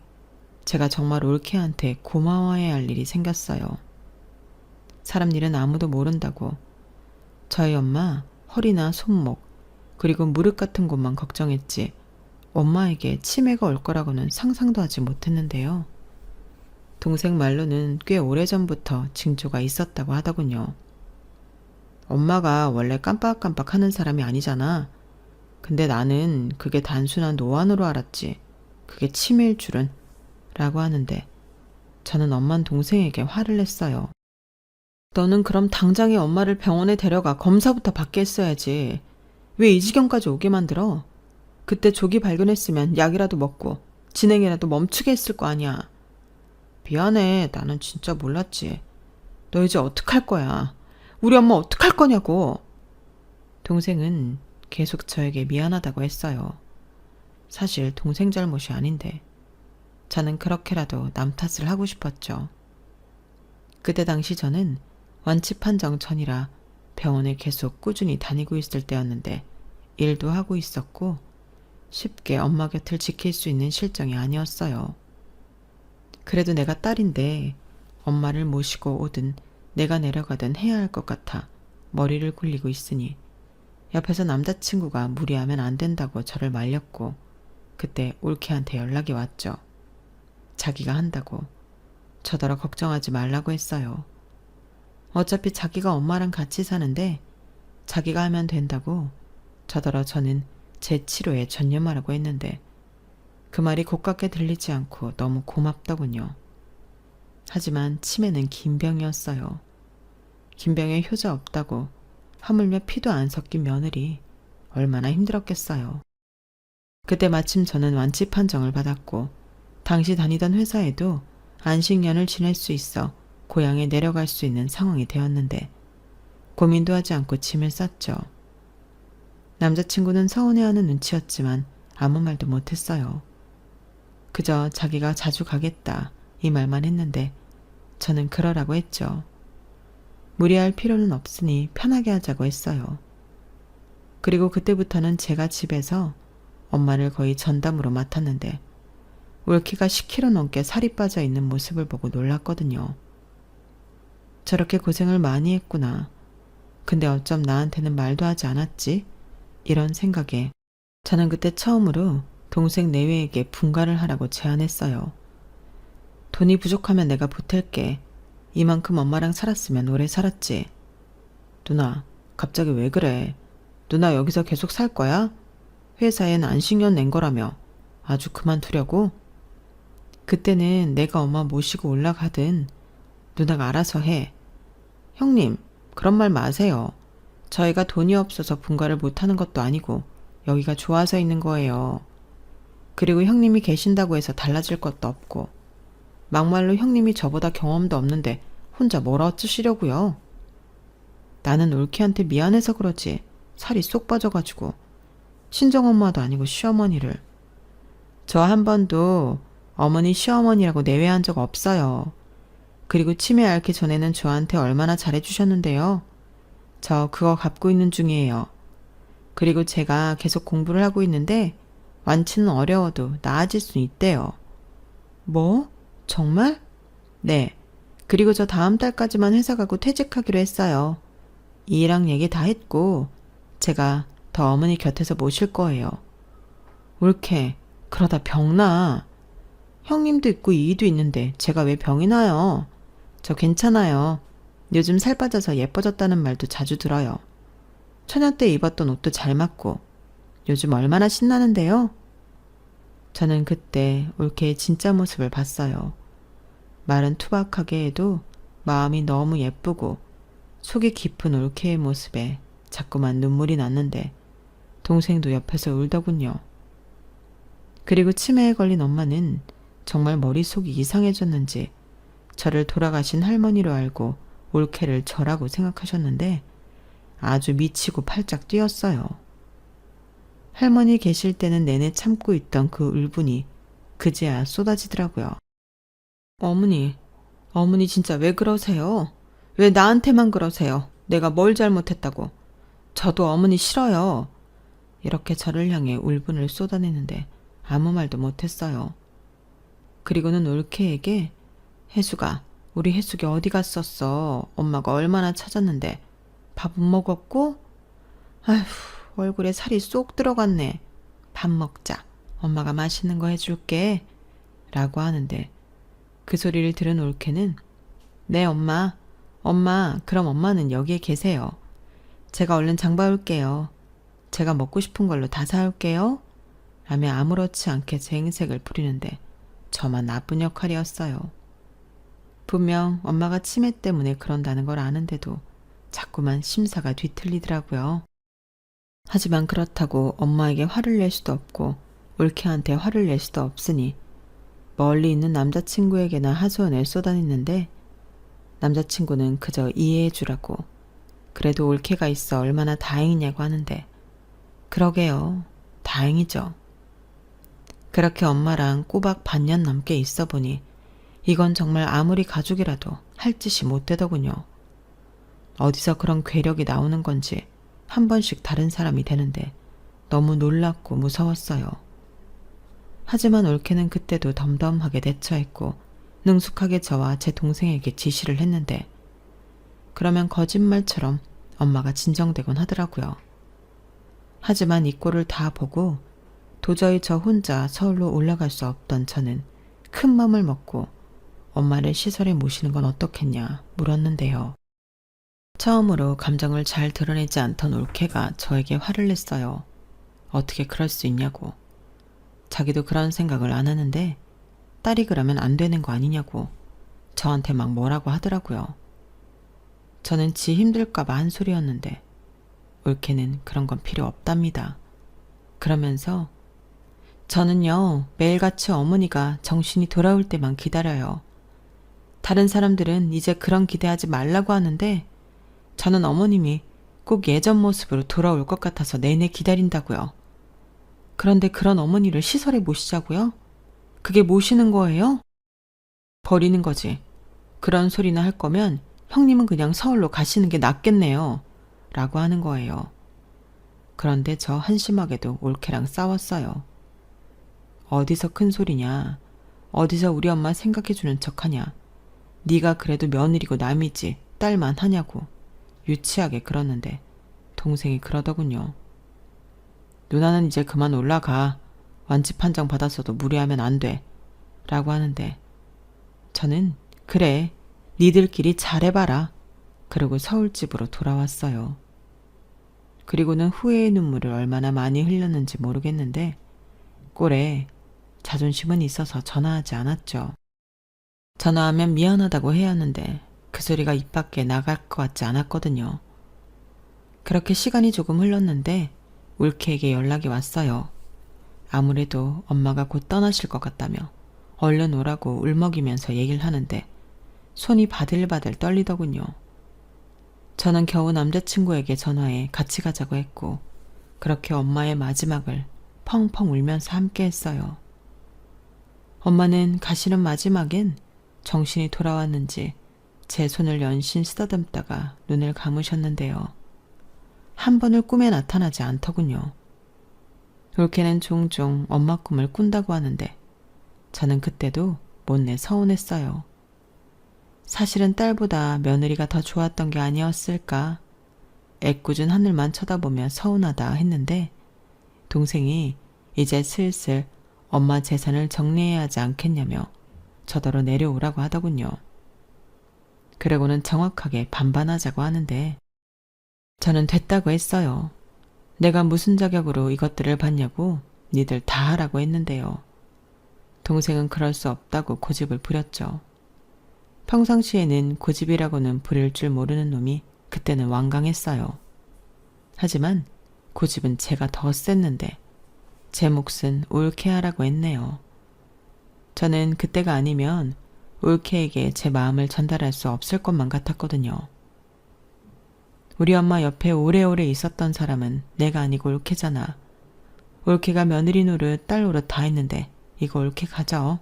제가 정말 올케한테 고마워해야 할 일이 생겼어요. 사람 일은 아무도 모른다고 저희 엄마 허리나 손목 그리고 무릎 같은 곳만 걱정했지 엄마에게 치매가 올 거라고는 상상도 하지 못했는데요. 동생 말로는 꽤 오래전부터 징조가 있었다고 하더군요. 엄마가 원래 깜빡깜빡 하는 사람이 아니잖아. 근데 나는 그게 단순한 노안으로 알았지. 그게 치매일 줄은. 라고 하는데 저는 엄만 동생에게 화를 냈어요. 너는 그럼 당장에 엄마를 병원에 데려가 검사부터 받게 했어야지. 왜 이 지경까지 오게 만들어? 그때 조기 발견했으면 약이라도 먹고 진행이라도 멈추게 했을 거 아니야. 미안해. 나는 진짜 몰랐지. 너 이제 어떡할 거야? 우리 엄마 어떡할 거냐고. 동생은 계속 저에게 미안하다고 했어요. 사실 동생 잘못이 아닌데 저는 그렇게라도 남 탓을 하고 싶었죠. 그때 당시 저는 완치 판정 전이라 병원에 계속 꾸준히 다니고 있을 때였는데 일도 하고 있었고 쉽게 엄마 곁을 지킬 수 있는 실정이 아니었어요. 그래도 내가 딸인데 엄마를 모시고 오든 내가 내려가든 해야 할 것 같아 머리를 굴리고 있으니 옆에서 남자친구가 무리하면 안 된다고 저를 말렸고 그때 올케한테 연락이 왔죠. 자기가 한다고. 저더러 걱정하지 말라고 했어요. 어차피 자기가 엄마랑 같이 사는데 자기가 하면 된다고 저더러 저는 제 치료에 전념하라고 했는데 그 말이 고깝게 들리지 않고 너무 고맙더군요. 하지만 치매는 긴 병이었어요. 긴 병에 효자 없다고 하물며 피도 안 섞인 며느리 얼마나 힘들었겠어요. 그때 마침 저는 완치 판정을 받았고 당시 다니던 회사에도 안식년을 지낼 수 있어 고향에 내려갈 수 있는 상황이 되었는데 고민도 하지 않고 짐을 쌌죠. 남자친구는 서운해하는 눈치였지만 아무 말도 못했어요. 그저 자기가 자주 가겠다 이 말만 했는데 저는 그러라고 했죠. 무리할 필요는 없으니 편하게 하자고 했어요. 그리고 그때부터는 제가 집에서 엄마를 거의 전담으로 맡았는데 올케가 10kg 넘게 살이 빠져 있는 모습을 보고 놀랐거든요. 저렇게 고생을 많이 했구나. 근데 어쩜 나한테는 말도 하지 않았지? 이런 생각에 저는 그때 처음으로 동생 내외에게 분가를 하라고 제안했어요. 돈이 부족하면 내가 보탤게. 이만큼 엄마랑 살았으면 오래 살았지. 누나, 갑자기 왜 그래? 누나 여기서 계속 살 거야? 회사엔 안식년 낸 거라며. 아주 그만두려고? 그때는 내가 엄마 모시고 올라가든 누나가 알아서 해. 형님, 그런 말 마세요. 저희가 돈이 없어서 분가를 못하는 것도 아니고 여기가 좋아서 있는 거예요. 그리고 형님이 계신다고 해서 달라질 것도 없고 막말로 형님이 저보다 경험도 없는데 혼자 뭘 어쩌시려고요? 나는 올케한테 미안해서 그러지 살이 쏙 빠져가지고 친정엄마도 아니고 시어머니를. 저 한 번도 어머니 시어머니라고 내외한 적 없어요. 그리고 치매 앓기 전에는 저한테 얼마나 잘해주셨는데요. 저 그거 갚고 있는 중이에요. 그리고 제가 계속 공부를 하고 있는데 완치는 어려워도 나아질 수 있대요. 뭐? 정말? 네. 그리고 저 다음 달까지만 회사 가고 퇴직하기로 했어요. 이랑 얘기 다 했고 제가 더 어머니 곁에서 모실 거예요. 올케, 그러다 병나. 형님도 있고 이희도 있는데 제가 왜 병이 나요? 저 괜찮아요. 요즘 살 빠져서 예뻐졌다는 말도 자주 들어요. 처녀 때 입었던 옷도 잘 맞고 요즘 얼마나 신나는데요? 저는 그때 올케의 진짜 모습을 봤어요. 말은 투박하게 해도 마음이 너무 예쁘고 속이 깊은 올케의 모습에 자꾸만 눈물이 났는데 동생도 옆에서 울더군요. 그리고 치매에 걸린 엄마는 정말 머릿속이 이상해졌는지 저를 돌아가신 할머니로 알고 올케를 저라고 생각하셨는데 아주 미치고 팔짝 뛰었어요. 할머니 계실 때는 내내 참고 있던 그 울분이 그제야 쏟아지더라고요. 어머니 진짜 왜 그러세요? 왜 나한테만 그러세요? 내가 뭘 잘못했다고. 저도 어머니 싫어요. 이렇게 저를 향해 울분을 쏟아내는데 아무 말도 못했어요. 그리고는 올케에게 혜수가, 우리 혜숙이 어디 갔었어? 엄마가 얼마나 찾았는데 밥은 먹었고? 아휴, 얼굴에 살이 쏙 들어갔네. 밥 먹자. 엄마가 맛있는 거 해줄게. 라고 하는데 그 소리를 들은 올케는 네 엄마, 그럼 엄마는 여기에 계세요. 제가 얼른 장 봐올게요. 제가 먹고 싶은 걸로 다 사올게요. 라며 아무렇지 않게 제 행색을 부리는데 저만 나쁜 역할이었어요. 분명 엄마가 치매 때문에 그런다는 걸 아는데도 자꾸만 심사가 뒤틀리더라고요. 하지만 그렇다고 엄마에게 화를 낼 수도 없고 올케한테 화를 낼 수도 없으니 멀리 있는 남자친구에게나 하소연을 쏟아냈는데 남자친구는 그저 이해해 주라고 그래도 올케가 있어 얼마나 다행이냐고 하는데 그러게요. 다행이죠. 그렇게 엄마랑 꼬박 반년 넘게 있어 보니 이건 정말 아무리 가족이라도 할 짓이 못 되더군요. 어디서 그런 괴력이 나오는 건지 한 번씩 다른 사람이 되는데 너무 놀랍고 무서웠어요. 하지만 올케는 그때도 덤덤하게 대처했고 능숙하게 저와 제 동생에게 지시를 했는데 그러면 거짓말처럼 엄마가 진정되곤 하더라고요. 하지만 이 꼴을 다 보고 도저히 저 혼자 서울로 올라갈 수 없던 저는 큰 맘을 먹고 엄마를 시설에 모시는 건 어떻겠냐 물었는데요. 처음으로 감정을 잘 드러내지 않던 올케가 저에게 화를 냈어요. 어떻게 그럴 수 있냐고. 자기도 그런 생각을 안 하는데 딸이 그러면 안 되는 거 아니냐고 저한테 막 뭐라고 하더라고요. 저는 지 힘들까봐 한 소리였는데 올케는 그런 건 필요 없답니다. 그러면서 저는요 매일같이 어머니가 정신이 돌아올 때만 기다려요. 다른 사람들은 이제 그런 기대하지 말라고 하는데 저는 어머님이 꼭 예전 모습으로 돌아올 것 같아서 내내 기다린다고요. 그런데 그런 어머니를 시설에 모시자고요? 그게 모시는 거예요? 버리는 거지. 그런 소리나 할 거면 형님은 그냥 서울로 가시는 게 낫겠네요. 라고 하는 거예요. 그런데 저 한심하게도 올케랑 싸웠어요. 어디서 큰 소리냐. 어디서 우리 엄마 생각해주는 척하냐. 네가 그래도 며느리고 남이지 딸만 하냐고 유치하게 그러는데 동생이 그러더군요. 누나는 이제 그만 올라가. 완치 판정 받았어도 무리하면 안 돼. 라고 하는데 저는 그래 니들끼리 잘해봐라. 그러고 서울집으로 돌아왔어요. 그리고는 후회의 눈물을 얼마나 많이 흘렸는지 모르겠는데 꼴에 자존심은 있어서 전화하지 않았죠. 전화하면 미안하다고 해야 하는데 그 소리가 입 밖에 나갈 것 같지 않았거든요. 그렇게 시간이 조금 흘렀는데 올케에게 연락이 왔어요. 아무래도 엄마가 곧 떠나실 것 같다며 얼른 오라고 울먹이면서 얘기를 하는데 손이 바들바들 떨리더군요. 저는 겨우 남자친구에게 전화해 같이 가자고 했고 그렇게 엄마의 마지막을 펑펑 울면서 함께 했어요. 엄마는 가시는 마지막엔 정신이 돌아왔는지 제 손을 연신 쓰다듬다가 눈을 감으셨는데요. 한 번을 꿈에 나타나지 않더군요. 올케는 종종 엄마 꿈을 꾼다고 하는데 저는 그때도 못내 서운했어요. 사실은 딸보다 며느리가 더 좋았던 게 아니었을까. 애꿎은 하늘만 쳐다보며 서운하다 했는데 동생이 이제 슬슬 엄마 재산을 정리해야 하지 않겠냐며 저더러 내려오라고 하더군요. 그러고는 정확하게 반반하자고 하는데 저는 됐다고 했어요. 내가 무슨 자격으로 이것들을 받냐고 니들 다 하라고 했는데요. 동생은 그럴 수 없다고 고집을 부렸죠. 평상시에는 고집이라고는 부릴 줄 모르는 놈이 그때는 완강했어요. 하지만 고집은 제가 더 셌는데 제 몫은 올케 하라고 했네요. 저는 그때가 아니면 올케에게 제 마음을 전달할 수 없을 것만 같았거든요. 우리 엄마 옆에 오래오래 있었던 사람은 내가 아니고 올케잖아. 올케가 며느리 노릇 딸 노릇 다 했는데 이거 올케 가져.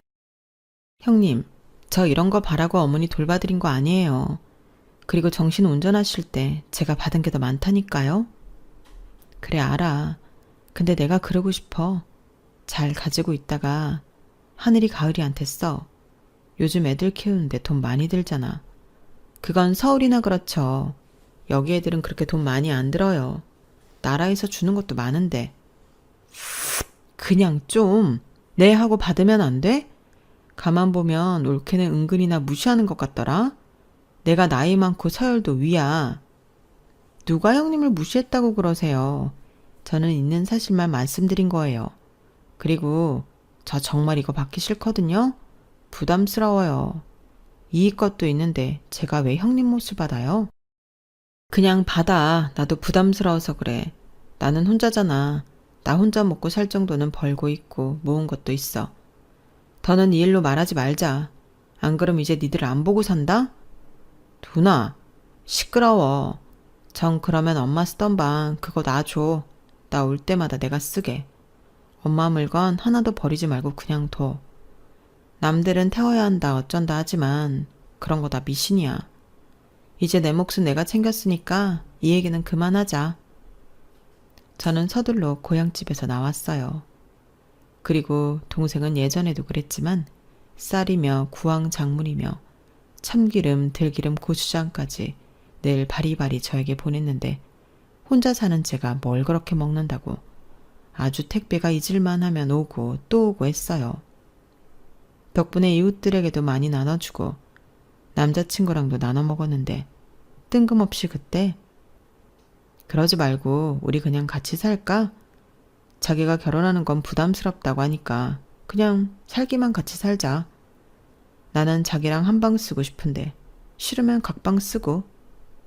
형님, 저 이런 거 바라고 어머니 돌봐드린 거 아니에요. 그리고 정신 운전하실 때 제가 받은 게 더 많다니까요. 그래 알아. 근데 내가 그러고 싶어. 잘 가지고 있다가 하늘이 가을이한테 써. 요즘 애들 키우는데 돈 많이 들잖아. 그건 서울이나 그렇죠. 여기 애들은 그렇게 돈 많이 안 들어요. 나라에서 주는 것도 많은데. 그냥 좀 네 하고 받으면 안 돼? 가만 보면 올케는 은근히나 무시하는 것 같더라. 내가 나이 많고 서열도 위야. 누가 형님을 무시했다고 그러세요. 저는 있는 사실만 말씀드린 거예요. 그리고 저 정말 이거 받기 싫거든요. 부담스러워요. 이익 것도 있는데 제가 왜 형님 몫을 받아요? 그냥 받아. 나도 부담스러워서 그래. 나는 혼자잖아. 나 혼자 먹고 살 정도는 벌고 있고 모은 것도 있어. 더는 이 일로 말하지 말자. 안 그럼 이제 니들 안 보고 산다? 누나, 시끄러워. 정 그러면 엄마 쓰던 방 그거 놔줘. 나 올 때마다 내가 쓰게. 엄마 물건 하나도 버리지 말고 그냥 둬. 남들은 태워야 한다 어쩐다 하지만 그런 거 다 미신이야. 이제 내 몫은 내가 챙겼으니까 이 얘기는 그만하자. 저는 서둘러 고향집에서 나왔어요. 그리고 동생은 예전에도 그랬지만 쌀이며 구황작물이며 참기름, 들기름, 고추장까지 늘 바리바리 저에게 보냈는데 혼자 사는 제가 뭘 그렇게 먹는다고 아주 택배가 잊을만 하면 오고 또 오고 했어요. 덕분에 이웃들에게도 많이 나눠주고 남자친구랑도 나눠 먹었는데 뜬금없이 그때 그러지 말고 우리 그냥 같이 살까? 자기가 결혼하는 건 부담스럽다고 하니까 그냥 살기만 같이 살자. 나는 자기랑 한 방 쓰고 싶은데 싫으면 각방 쓰고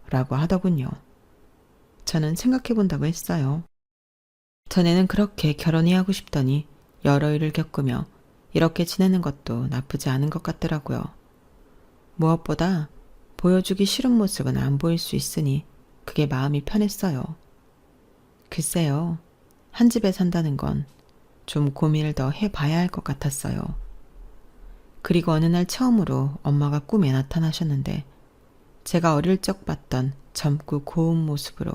라고 하더군요. 저는 생각해 본다고 했어요. 전에는 그렇게 결혼이 하고 싶더니 여러 일을 겪으며 이렇게 지내는 것도 나쁘지 않은 것 같더라고요. 무엇보다 보여주기 싫은 모습은 안 보일 수 있으니 그게 마음이 편했어요. 글쎄요, 한 집에 산다는 건 좀 고민을 더 해봐야 할 것 같았어요. 그리고 어느 날 처음으로 엄마가 꿈에 나타나셨는데 제가 어릴 적 봤던 젊고 고운 모습으로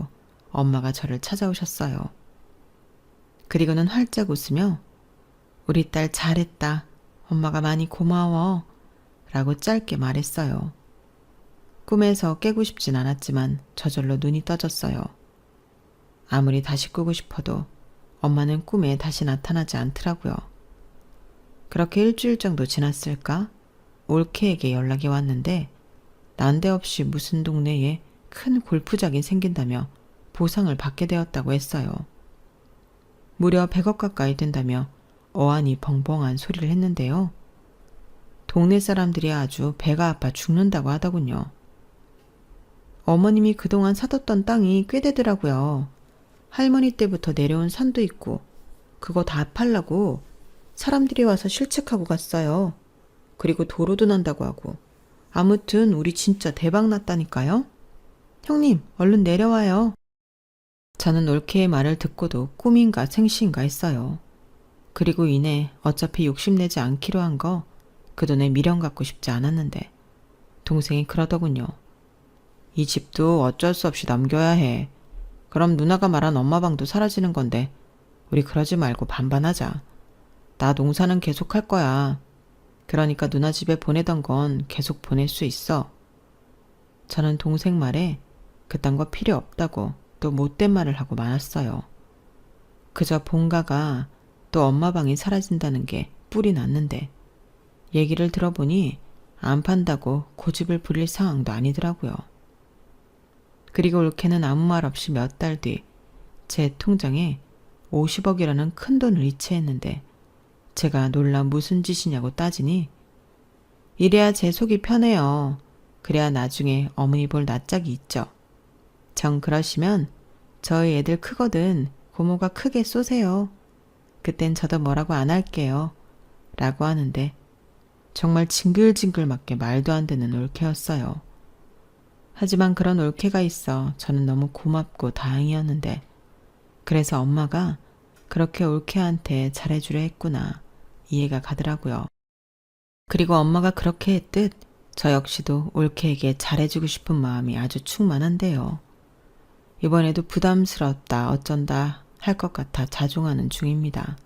엄마가 저를 찾아오셨어요. 그리고는 활짝 웃으며 우리 딸 잘했다. 엄마가 많이 고마워. 라고 짧게 말했어요. 꿈에서 깨고 싶진 않았지만 저절로 눈이 떠졌어요. 아무리 다시 꾸고 싶어도 엄마는 꿈에 다시 나타나지 않더라고요. 그렇게 일주일 정도 지났을까? 올케에게 연락이 왔는데 난데없이 무슨 동네에 큰 골프장이 생긴다며 보상을 받게 되었다고 했어요. 무려 100억 가까이 된다며 어안이 벙벙한 소리를 했는데요. 동네 사람들이 아주 배가 아파 죽는다고 하더군요. 어머님이 그동안 사뒀던 땅이 꽤 되더라고요. 할머니 때부터 내려온 산도 있고 그거 다 팔라고 사람들이 와서 실책하고 갔어요. 그리고 도로도 난다고 하고 아무튼 우리 진짜 대박 났다니까요. 형님 얼른 내려와요. 저는 올케의 말을 듣고도 꿈인가 생시인가 했어요. 그리고 이내 어차피 욕심내지 않기로 한 거 그 돈에 미련 갖고 싶지 않았는데 동생이 그러더군요. 이 집도 어쩔 수 없이 넘겨야 해. 그럼 누나가 말한 엄마 방도 사라지는 건데 우리 그러지 말고 반반하자. 나 농사는 계속 할 거야. 그러니까 누나 집에 보내던 건 계속 보낼 수 있어. 저는 동생 말에 그딴 거 필요 없다고 또 못된 말을 하고 말았어요. 그저 본가가 또 엄마 방이 사라진다는 게 뿔이 났는데 얘기를 들어보니 안 판다고 고집을 부릴 상황도 아니더라고요. 그리고 올케는 아무 말 없이 몇 달 뒤 제 통장에 50억이라는 큰 돈을 이체했는데 제가 놀라 무슨 짓이냐고 따지니 이래야 제 속이 편해요. 그래야 나중에 어머니 볼 낯짝이 있죠. 정 그러시면 저희 애들 크거든 고모가 크게 쏘세요. 그땐 저도 뭐라고 안 할게요. 라고 하는데 정말 징글징글 맞게 말도 안 되는 올케였어요. 하지만 그런 올케가 있어 저는 너무 고맙고 다행이었는데 그래서 엄마가 그렇게 올케한테 잘해주려 했구나 이해가 가더라고요. 그리고 엄마가 그렇게 했듯 저 역시도 올케에게 잘해주고 싶은 마음이 아주 충만한데요. 이번에도 부담스럽다 어쩐다 할 것 같아 자중하는 중입니다.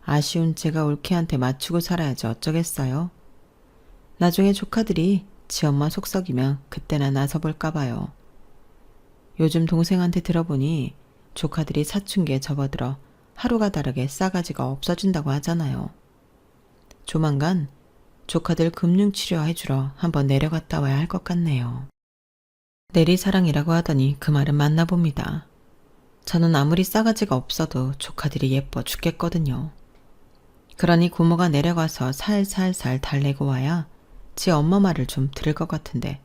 아쉬운 제가 올케한테 맞추고 살아야지 어쩌겠어요. 나중에 조카들이 지 엄마 속썩이면 그때나 나서볼까 봐요. 요즘 동생한테 들어보니 조카들이 사춘기에 접어들어 하루가 다르게 싸가지가 없어진다고 하잖아요. 조만간 조카들 금융치료 해주러 한번 내려갔다 와야 할 것 같네요. 내리사랑이라고 하더니 그 말은 맞나 봅니다. 저는 아무리 싸가지가 없어도 조카들이 예뻐 죽겠거든요. 그러니 고모가 내려가서 살살살 달래고 와야 지 엄마 말을 좀 들을 것 같은데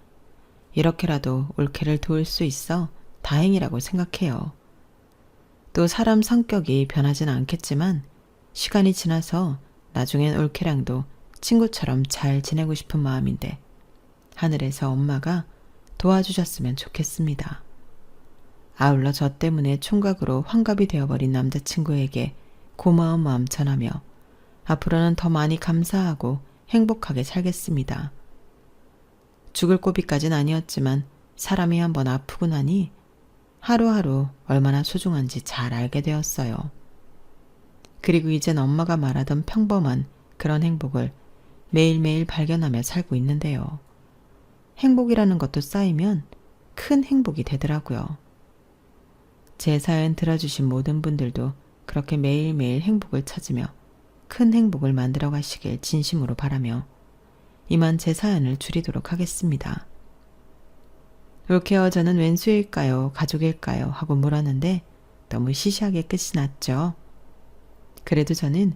이렇게라도 올케를 도울 수 있어 다행이라고 생각해요. 또 사람 성격이 변하진 않겠지만 시간이 지나서 나중엔 올케랑도 친구처럼 잘 지내고 싶은 마음인데 하늘에서 엄마가 도와주셨으면 좋겠습니다. 아울러 저 때문에 총각으로 환갑이 되어버린 남자친구에게 고마운 마음 전하며 앞으로는 더 많이 감사하고 행복하게 살겠습니다. 죽을 고비까진 아니었지만 사람이 한번 아프고 나니 하루하루 얼마나 소중한지 잘 알게 되었어요. 그리고 이젠 엄마가 말하던 평범한 그런 행복을 매일매일 발견하며 살고 있는데요. 행복이라는 것도 쌓이면 큰 행복이 되더라고요. 제 사연 들어주신 모든 분들도 그렇게 매일매일 행복을 찾으며 큰 행복을 만들어 가시길 진심으로 바라며 이만 제 사연을 줄이도록 하겠습니다. 올케어 저는 왼수일까요? 가족일까요? 하고 물었는데 너무 시시하게 끝이 났죠. 그래도 저는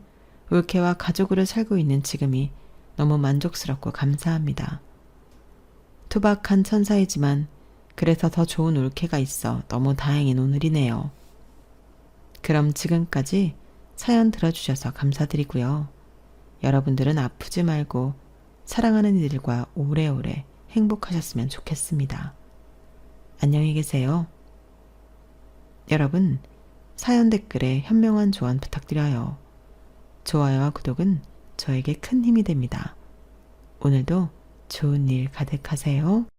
올케와 가족으로 살고 있는 지금이 너무 만족스럽고 감사합니다. 투박한 천사이지만 그래서 더 좋은 올케가 있어 너무 다행인 오늘이네요. 그럼 지금까지 사연 들어주셔서 감사드리고요. 여러분들은 아프지 말고 사랑하는 이들과 오래오래 행복하셨으면 좋겠습니다. 안녕히 계세요. 여러분, 사연 댓글에 현명한 조언 부탁드려요. 좋아요와 구독은 저에게 큰 힘이 됩니다. 오늘도 좋은 일 가득하세요.